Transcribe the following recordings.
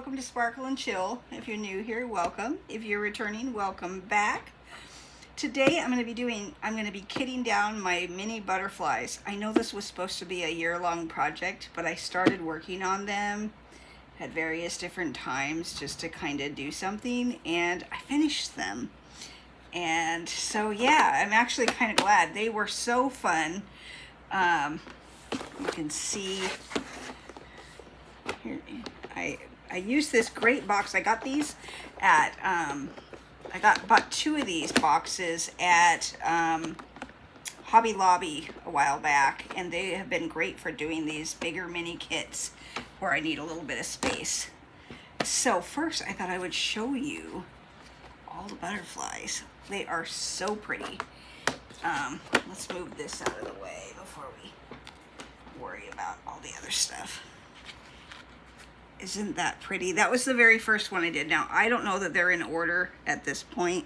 welcome to Sparkle and Chill. If you're new here, welcome. If you're returning, welcome back. Today I'm going to be kitting down my mini butterflies. I know this was supposed to be a year-long project, but I started working on them at various different times just to kind of do something, and I finished them. And so yeah, I'm actually kind of glad. They were so fun. You can see here, I used this great box. I got these at, bought 2 of these boxes at Hobby Lobby a while back, and they have been great for doing these bigger mini kits where I need a little bit of space. So first I thought I would show you all the butterflies. They are so pretty. Let's move this out of the way before we worry about all the other stuff. Isn't that pretty? That was the very first one I did. Now, I don't know that they're in order at this point.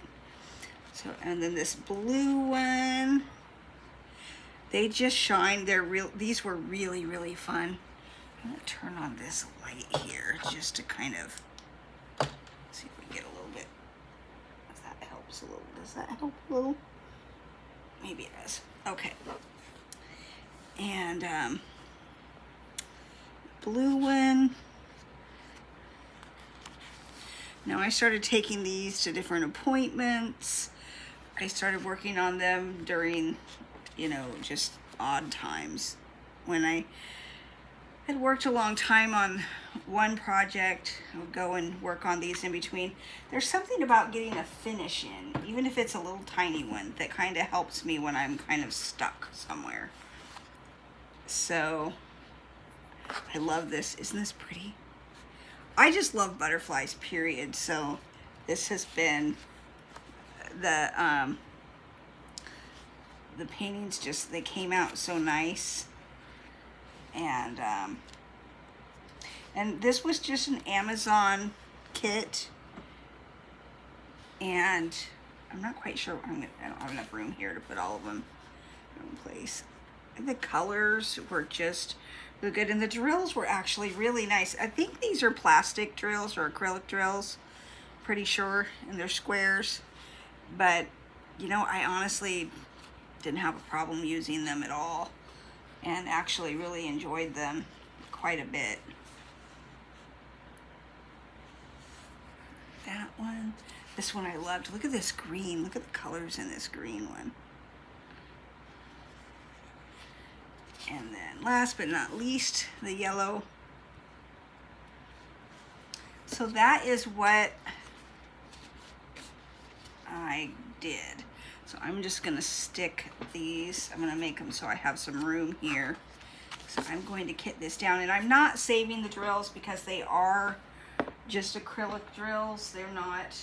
So, and then this blue one, they just shine. These were really, really fun. I'm gonna turn on this light here just to kind of see if we get a little bit, if that helps a little. Does that help a little? Maybe it does. Okay. And blue one. Now I started taking these to different appointments. I started working on them during, just odd times. When I had worked a long time on one project, I would go and work on these in between. There's something about getting a finish in, even if it's a little tiny one, that kind of helps me when I'm kind of stuck somewhere. So I love this. Isn't this pretty? I just love butterflies, period. So this has been the paintings, just, they came out so nice. And this was just an Amazon kit. And I'm not quite sure, I don't have enough room here to put all of them in place. And the colors were just really good, and the drills were actually really nice. I think these are plastic drills or acrylic drills, pretty sure, and they're squares. But I honestly didn't have a problem using them at all, and actually really enjoyed them quite a bit. That one, this one I loved. Look at this green. Look at the colors in this green one. And then last but not least, the yellow. So that is what I did. So I'm just gonna stick these. I'm gonna make them so I have some room here. So I'm going to kit this down, and I'm not saving the drills because they are just acrylic drills. They're not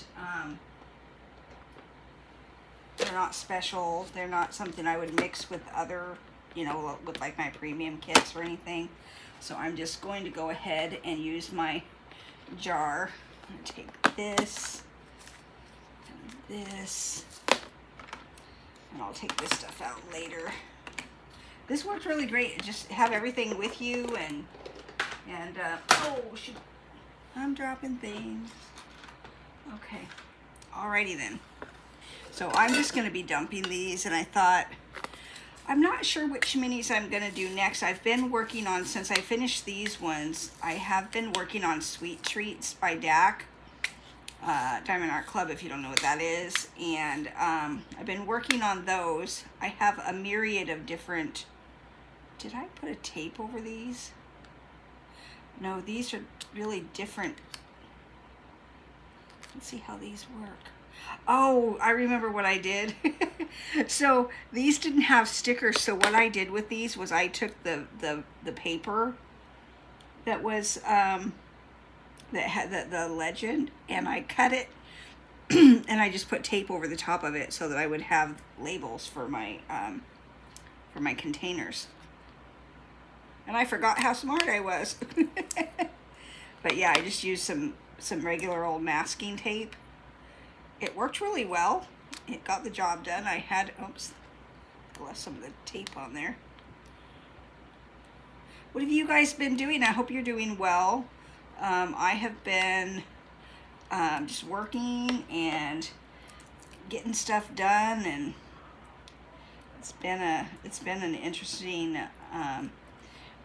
special. They're not something I would mix with other, with like my premium kits or anything. So I'm just going to go ahead and use my jar. I'm gonna take this and this, and I'll take this stuff out later. This worked really great. Just have everything with you, and oh shoot, I'm dropping things. Okay, alrighty then. So I'm just gonna be dumping these, and I thought, I'm not sure which minis I'm gonna do next. I've been working on, since I finished these ones, I have been working on Sweet Treats by DAC, Diamond Art Club, if you don't know what that is. And I've been working on those. I have a myriad of different, did I put a tape over these? No, these are really different. Let's see how these work. Oh, I remember what I did. So these didn't have stickers, so what I did with these was I took the paper that was that had the legend, and I cut it and I just put tape over the top of it so that I would have labels for my containers. And I forgot how smart I was. But yeah, I just used some regular old masking tape. It worked really well. It got the job done. I had, oops, I left some of the tape on there. What have you guys been doing? I hope you're doing well. I have been just working and getting stuff done, and it's been an interesting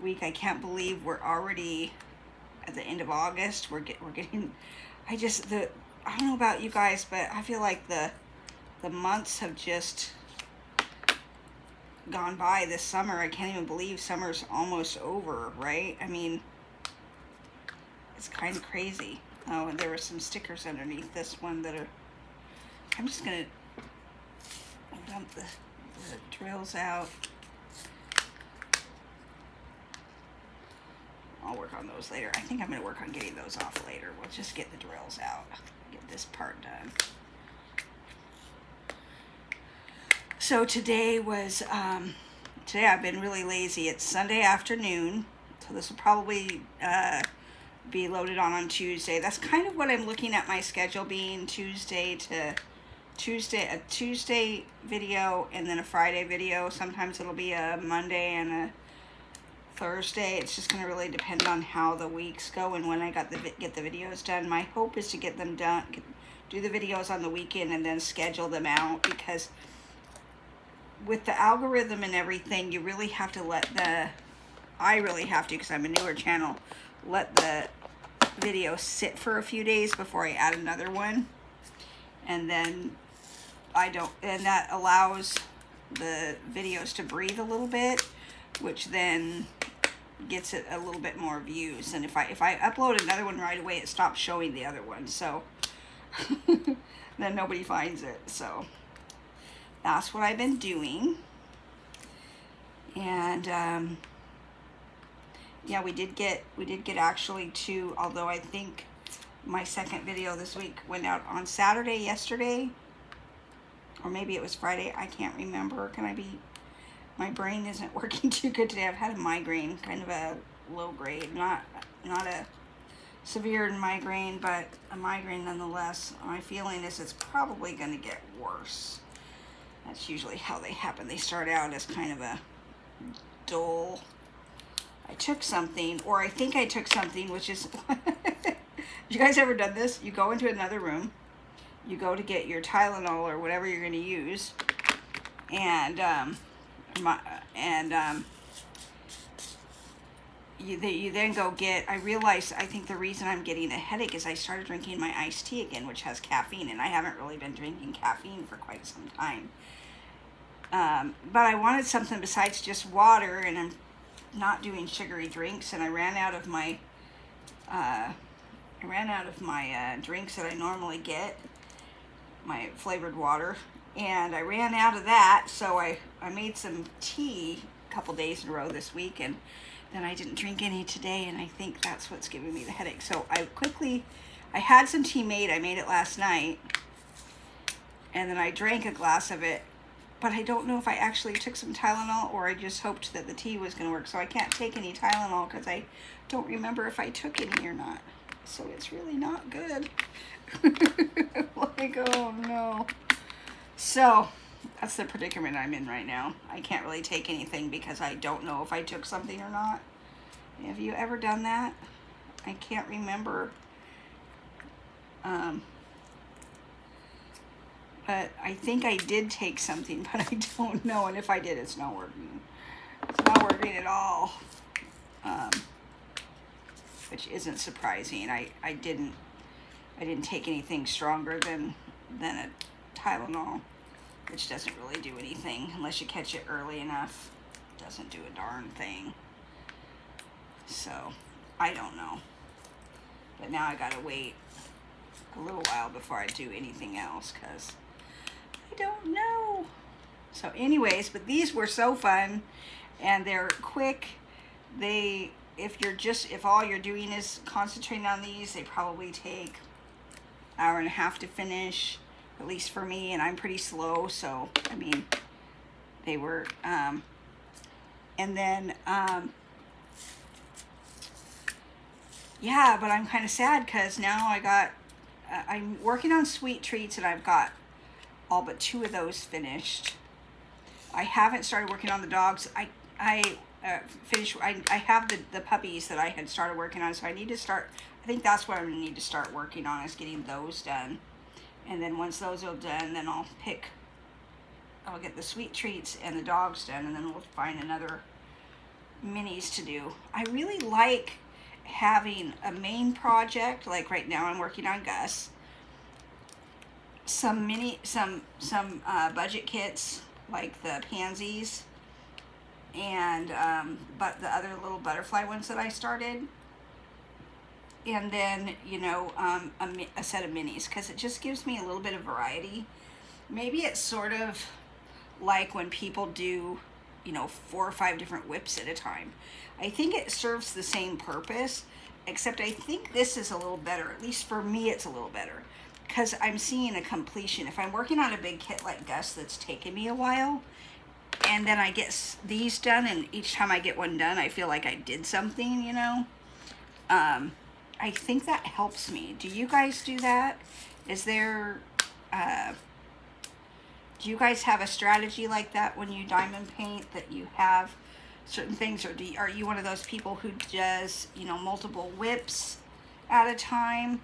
week. I can't believe we're already at the end of August. We're getting. I don't know about you guys, but I feel like the months have just gone by this summer. I can't even believe summer's almost over, right? I mean, it's kind of crazy. Oh, and there were some stickers underneath this one that are, I'm just gonna dump the drills out. I'll work on those later. I think I'm gonna work on getting those off later. We'll just get the drills out, get this part done. So today I've been really lazy. It's Sunday afternoon, so this will probably be loaded on Tuesday. That's kind of what I'm looking at my schedule being, a Tuesday video and then a Friday video. Sometimes it'll be a Monday and a Thursday. It's just going to really depend on how the weeks go and when I get the videos done. My hope is to get them done, do the videos on the weekend and then schedule them out, because with the algorithm and everything, you really have to I really have to, because I'm a newer channel, let the video sit for a few days before I add another one. And then and that allows the videos to breathe a little bit, which then gets it a little bit more views. And if I upload another one right away, it stops showing the other one. So then nobody finds it. So that's what I've been doing. And yeah, we did get actually 2, although I think my second video this week went out on Saturday, yesterday, or maybe it was Friday. I can't remember. My brain isn't working too good today. I've had a migraine, kind of a low grade, not a severe migraine, but a migraine nonetheless. My feeling is it's probably going to get worse. That's usually how they happen. They start out as kind of a dull, I took something, or I think I took something, which is, you guys ever done this? You go into another room, you go to get your Tylenol or whatever you're going to use, and you then go get, I realized, I think the reason I'm getting a headache is I started drinking my iced tea again, which has caffeine, and I haven't really been drinking caffeine for quite some time. But I wanted something besides just water, and I'm not doing sugary drinks, and I ran out of my drinks that I normally get, my flavored water, and I ran out of that, so I made some tea a couple days in a row this week, and then I didn't drink any today, and I think that's what's giving me the headache. So I had some tea made. I made it last night, and then I drank a glass of it, but I don't know if I actually took some Tylenol or I just hoped that the tea was going to work. So I can't take any Tylenol because I don't remember if I took any or not. So it's really not good. Like, oh no. So that's the predicament I'm in right now. I can't really take anything because I don't know if I took something or not. Have you ever done that? I can't remember. But I think I did take something, but I don't know. And if I did, it's not working. It's not working at all. Which isn't surprising. I didn't take anything stronger than a Tylenol, which doesn't really do anything unless you catch it early enough. It doesn't do a darn thing. So I don't know. But now I gotta wait a little while before I do anything else, because I don't know. So anyways, but these were so fun, and they're quick. If all you're doing is concentrating on these, they probably take an hour and a half to finish, at least for me, and I'm pretty slow, so I mean, they were and then yeah, but I'm kind of sad because now I'm working on sweet treats, and I've got all but 2 of those finished. I haven't started working on the dogs. I have the puppies that I had started working on, so I need to start. I think that's what I need to start working on, is getting those done. And then once those are done, then I'll get the sweet treats and the dogs done, and then we'll find another minis to do. I really like having a main project. Like right now I'm working on Gus. Some budget kits like the pansies and but the other little butterfly ones that I started. And then, you know, a set of minis, because it just gives me a little bit of variety. Maybe it's sort of like when people do, you know, 4 or 5 different whips at a time. I think it serves the same purpose, except I think this is a little better. At least for me, it's a little better, because I'm seeing a completion. If I'm working on a big kit like Gus that's taken me a while, and then I get these done, and each time I get one done, I feel like I did something, you know. I think that helps me. Do you guys do that? Is there, do you guys have a strategy like that when you diamond paint, that you have certain things, or are you one of those people who does, you know, multiple whips at a time?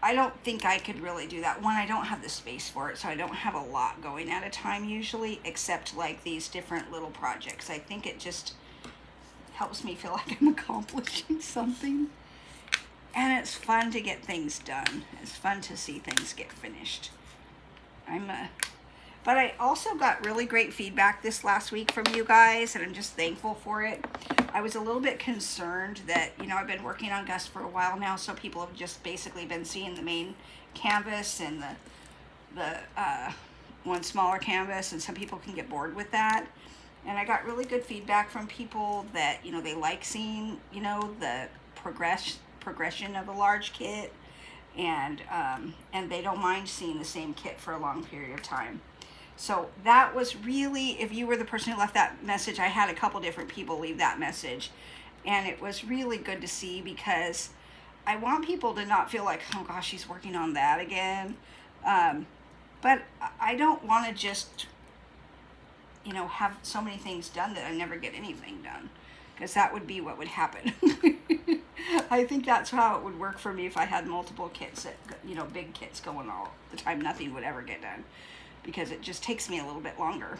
I don't think I could really do that. One, I don't have the space for it, so I don't have a lot going at a time usually, except like these different little projects. I think it just helps me feel like I'm accomplishing something. And it's fun to get things done. It's fun to see things get finished. But I also got really great feedback this last week from you guys, and I'm just thankful for it. I was a little bit concerned that, you know, I've been working on Gus for a while now, so people have just basically been seeing the main canvas and the one smaller canvas, and some people can get bored with that. And I got really good feedback from people that, you know, they like seeing, you know, the progression of a large kit, and they don't mind seeing the same kit for a long period of time. So that was really, if you were the person who left that message, I had a couple different people leave that message, and it was really good to see, because I want people to not feel like, oh gosh, she's working on that again. But I don't want to just, you know, have so many things done that I never get anything done, because that would be what would happen. I think that's how it would work for me if I had multiple kits, that, you know, big kits going all the time. Nothing would ever get done, because it just takes me a little bit longer.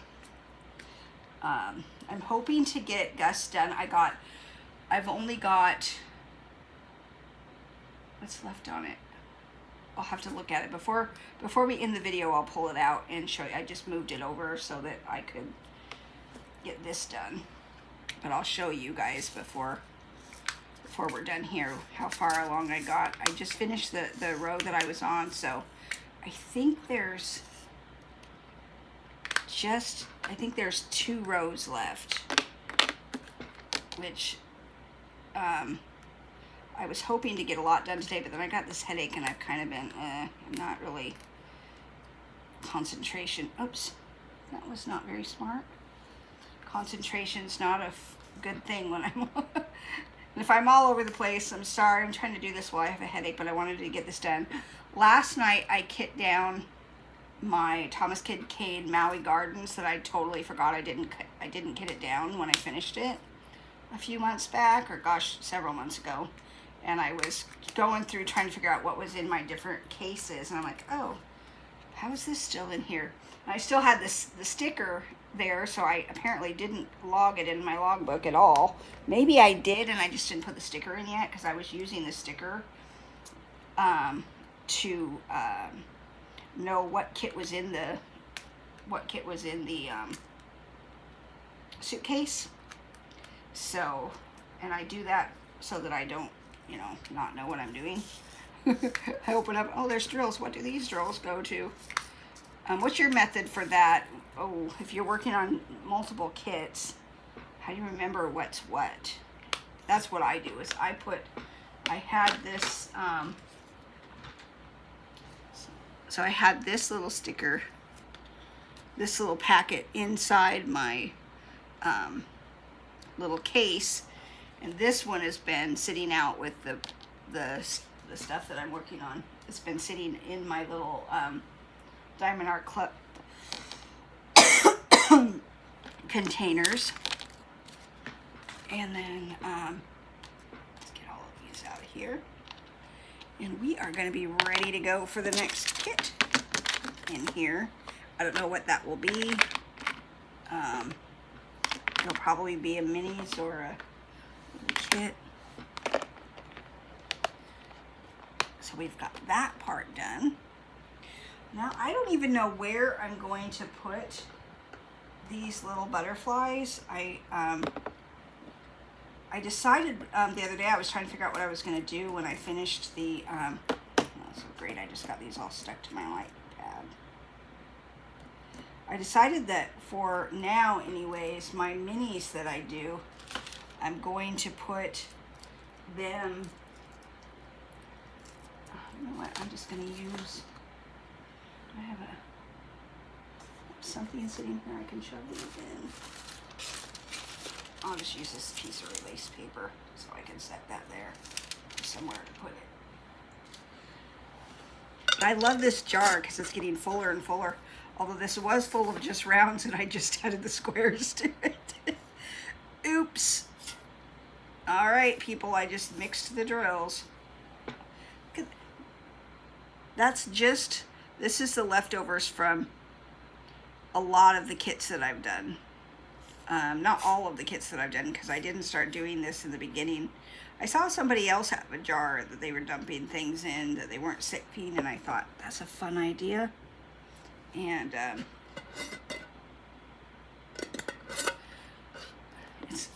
I'm hoping to get Gus done. I've only got, what's left on it? I'll have to look at it. Before we end the video, I'll pull it out and show you. I just moved it over so that I could get this done. But I'll show you guys before we're done here how far along I got. I just finished the row that I was on, so I think there's 2 rows left, which I was hoping to get a lot done today, but then I got this headache, and I've kind of been I'm not really concentration. Oops, that was not very smart. Concentration's not a good thing when I'm and if I'm all over the place, I'm sorry. I'm trying to do this while I have a headache, but I wanted to get this done. Last night I kit down my Thomas Kinkade Maui Gardens that I totally forgot I didn't kit it down when I finished it a few months back, or gosh, several months ago. And I was going through trying to figure out what was in my different cases, and I'm like, oh, how is this still in here? And I still had the sticker there, so I apparently didn't log it in my logbook at all. Maybe I did, and I just didn't put the sticker in yet, because I was using the sticker to know what kit was in the suitcase. So, and I do that so that I don't, you know, not know what I'm doing. I open up, oh, there's drills. What do these drills go to? What's your method for that? Oh, if you're working on multiple kits, how do you remember what's what? That's what I do, is I had this, so I had this little sticker, this little packet inside my little case, and this one has been sitting out with the stuff that I'm working on. It's been sitting in my little Diamond Art Club containers. And then let's get all of these out of here. And we are going to be ready to go for the next kit in here. I don't know what that will be. It'll probably be a minis or a kit. So we've got that part done. Now I don't even know where I'm going to put these little butterflies. I decided the other day I was trying to figure out what I was going to do when I finished the, oh, so great, I just got these all stuck to my light pad. I decided that for now anyways, my minis that I do, I'm going to put them, you know what, I'm just going to use, I have something sitting here I can shove these in. I'll just use this piece of release paper so I can set that there somewhere to put it. But I love this jar because it's getting fuller and fuller. Although this was full of just rounds and I just added the squares to it. Oops. All right, people, I just mixed the drills. That's just, this is the leftovers from a lot of the kits that I've done. Not all of the kits that I've done because I didn't start doing this in the beginning. I saw somebody else have a jar that they were dumping things in that they weren't sipping, and I thought, that's a fun idea. And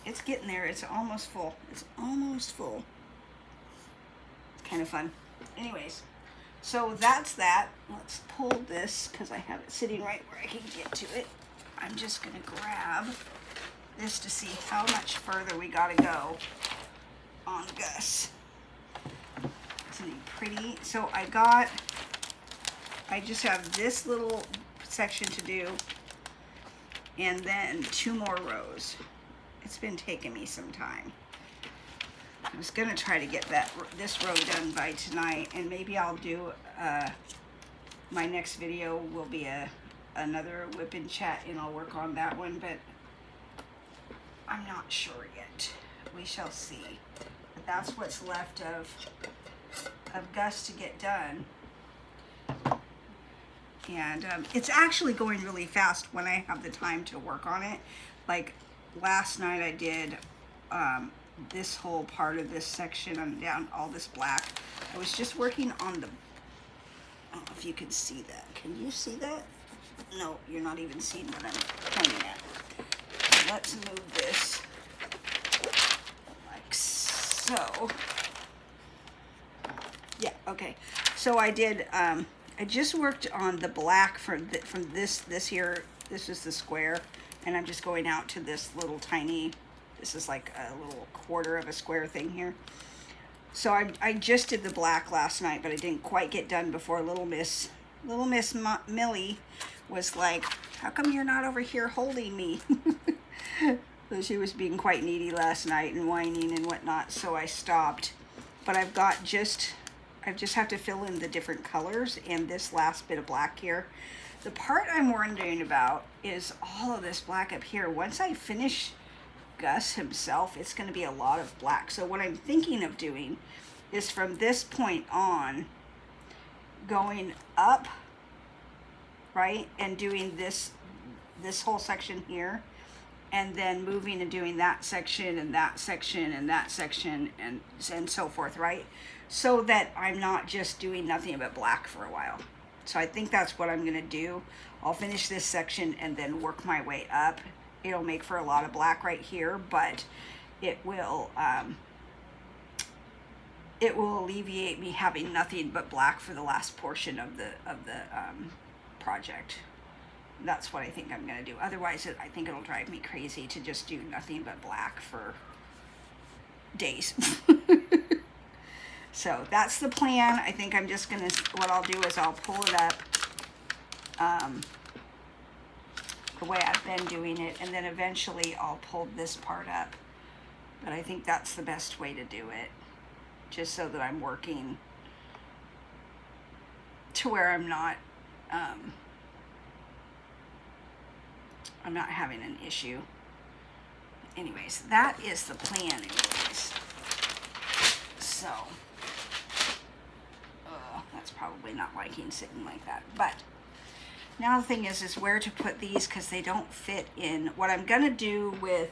it's getting there. It's almost full. It's almost full. It's kind of fun. Anyways, so that's that. Let's pull this because I have it sitting right where I can get to it. I'm just going to grab this to see how much further we got to go on Gus. Isn't he pretty? So I just have this little section to do and then 2 more rows. It's been taking me some time. I was going to try to get this row done by tonight, and maybe I'll do, my next video will be another whip and chat, and I'll work on that one, but I'm not sure yet. We shall see. But that's what's left of Gus to get done. And it's actually going really fast when I have the time to work on it. Like last night I did this whole part of this section and down all this black. I was just working on the, I don't know if you can see that. Can you see that? No, you're not even seeing what I'm pointing at. Let's move this like so. Yeah, okay. So I did, I just worked on the black from this here. This is the square, and I'm just going out to this little tiny, this is like a little quarter of a square thing here. So I just did the black last night, but I didn't quite get done before Little Miss Millie was like, how come you're not over here holding me? So she was being quite needy last night and whining and whatnot, so I stopped. But I just have to fill in the different colors and this last bit of black here. The part I'm wondering about is all of this black up here. Once I finish Gus himself, it's going to be a lot of black. So what I'm thinking of doing is from this point on, going up, right, and doing this whole section here, and then moving and doing that section and that section and that section and so forth, right? So that I'm not just doing nothing but black for a while. So I think that's what I'm going to do. I'll finish this section and then work my way up. It'll make for a lot of black right here, but it will alleviate me having nothing but black for the last portion of the project. That's what I think I'm going to do. Otherwise, I think it'll drive me crazy to just do nothing but black for days. So that's the plan. I think I'm just going to, what I'll do is I'll pull it up the way I've been doing it, and then eventually I'll pull this part up. But I think that's the best way to do it, just so that I'm working to where I'm not having an issue. Anyways, that is the plan anyways. So, that's probably not liking sitting like that. But now the thing is where to put these, because they don't fit in. What I'm going to do with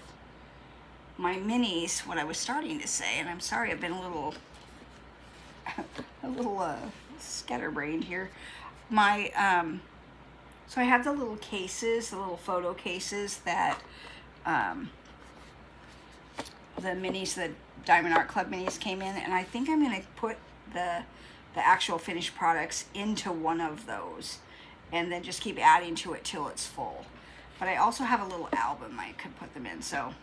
my minis, what I was starting to say, and I'm sorry I've been a little scatterbrained here. So I have the little cases, the little photo cases that the minis, the Diamond Art Club minis came in, and I think I'm going to put the actual finished products into one of those and then just keep adding to it till it's full. But I also have a little album I could put them in, so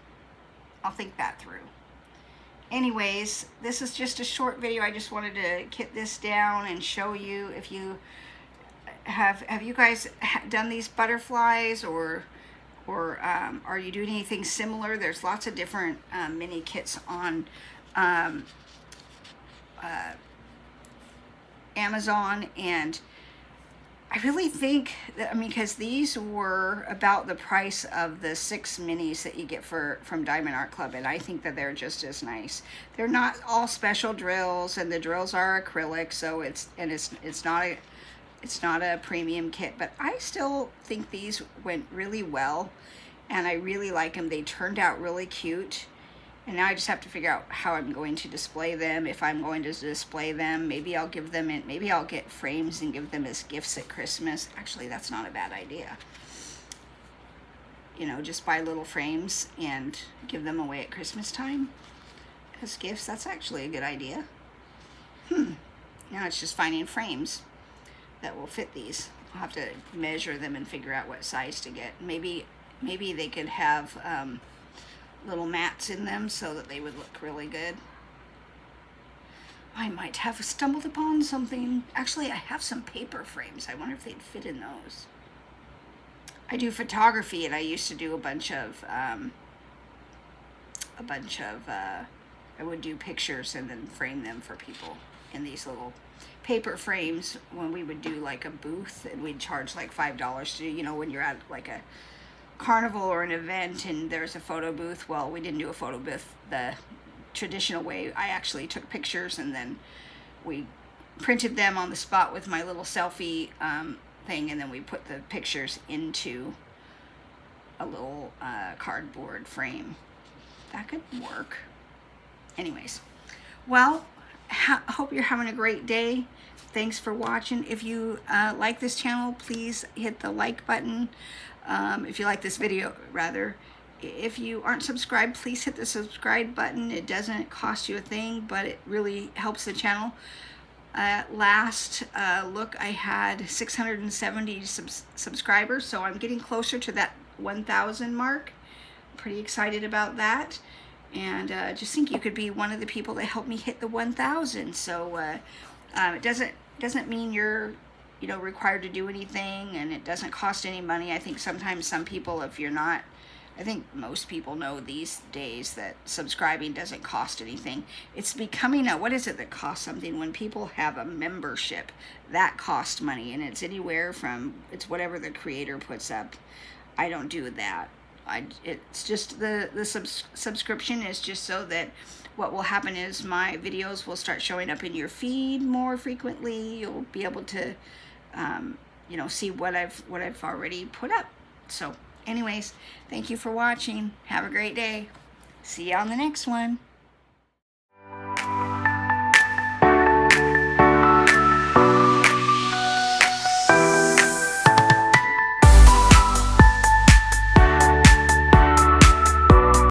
I'll think that through. Anyways, this is just a short video. I just wanted to kit this down and show you. If you have you guys done these butterflies, or are you doing anything similar? There's lots of different mini kits on Amazon, and I really think that, I mean, because these were about the price of the 6 minis that you get from Diamond Art Club, and I think that they're just as nice. They're not all special drills, and the drills are acrylic, so it's not a premium kit, but I still think these went really well, and I really like them. They turned out really cute. And now I just have to figure out how I'm going to display them. If I'm going to display them, maybe I'll give them in, maybe I'll get frames and give them as gifts at Christmas. Actually, that's not a bad idea. You know, just buy little frames and give them away at Christmas time as gifts. That's actually a good idea. Now it's just finding frames that will fit these. I'll have to measure them and figure out what size to get. Maybe they could have little mats in them so that they would look really good. I might have stumbled upon something. Actually, I have some paper frames. I wonder if they'd fit in those. I do photography, and I used to do a bunch of I would do pictures and then frame them for people in these little paper frames when we would do like a booth, and we'd charge like $5 to, you know, when you're at like a carnival or an event and there's a photo booth. Well, we didn't do a photo booth the traditional way. I actually took pictures and then we printed them on the spot with my little selfie thing, and then we put the pictures into a little cardboard frame. That could work. Anyways, well, hope you're having a great day. Thanks for watching. If you like this channel, please hit the like button. If you like this video, rather. If you aren't subscribed, please hit the subscribe button. It doesn't cost you a thing, but it really helps the channel. Last look, I had 670 subscribers, so I'm getting closer to that 1,000 mark. Pretty excited about that, and just think you could be one of the people that helped me hit the 1,000. So it doesn't mean you're required to do anything, and it doesn't cost any money. I think sometimes some people, if you're not, I think most people know these days that subscribing doesn't cost anything. It's becoming what is it that costs something? When people have a membership, that costs money, and it's anywhere from, it's whatever the creator puts up. I don't do that. It's just the subscription is just so that what will happen is my videos will start showing up in your feed more frequently. You'll be able to see what I've already put up. So anyways, thank you for watching. Have a great day. See you on the next one.